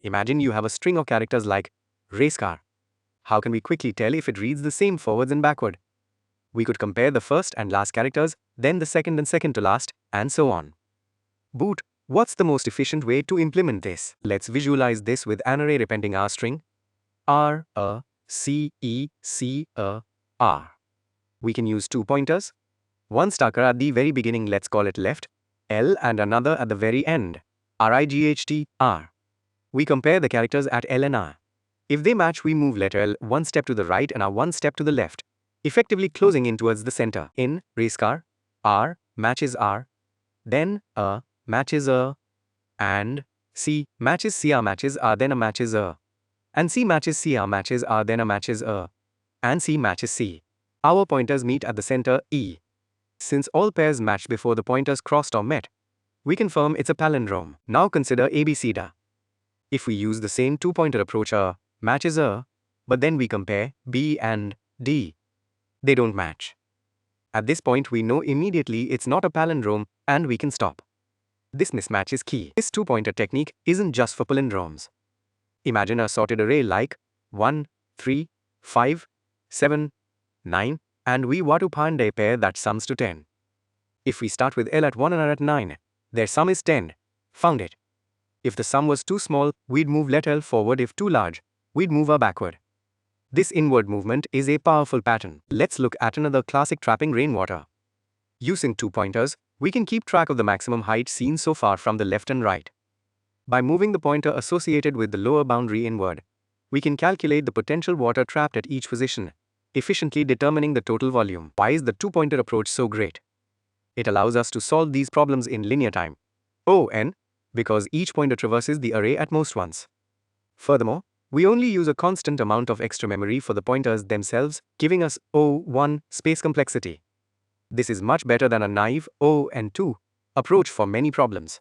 Imagine you have a string of characters like racecar. How can we quickly tell if it reads the same forwards and backward? We could compare the first and last characters, then the second and second to last, and so on. Boot, what's the most efficient way to implement this? Let's visualize this with an array representing our string R, A, C, E, C, A, R. We can use two pointers. One stacker at the very beginning, let's call it left, L, and another at the very end, RIGHT, R. We compare the characters at L and R. If they match, we move letter L one step to the right and R one step to the left, effectively closing in towards the center. In racecar, R matches R, then A matches A, and C matches C, R matches R, then A matches A, and C matches C, R matches R, then A matches A, and C matches C. Our pointers meet at the center E. Since all pairs matched before the pointers crossed or met, we confirm it's a palindrome. Now consider abcda. If we use the same two-pointer approach, A matches A, but then we compare B and D, they don't match. At this point, we know immediately it's not a palindrome and we can stop. This mismatch is key. This two-pointer technique isn't just for palindromes. Imagine a sorted array like 1, 3, 5, 7, 9, and we want to find a pair that sums to 10. If we start with L at 1 and R at 9, their sum is 10. Found it. If the sum was too small, we'd move letter L forward. If too large, we'd move R backward. This inward movement is a powerful pattern. Let's look at another classic trapping, rainwater. Using two pointers, we can keep track of the maximum height seen so far from the left and right. By moving the pointer associated with the lower boundary inward, we can calculate the potential water trapped at each position, efficiently determining the total volume. Why is the two-pointer approach so great? It allows us to solve these problems in linear time. O(n), because each pointer traverses the array at most once. Furthermore, we only use a constant amount of extra memory for the pointers themselves, giving us O(1) space complexity. This is much better than a naive O(n)(2) approach for many problems.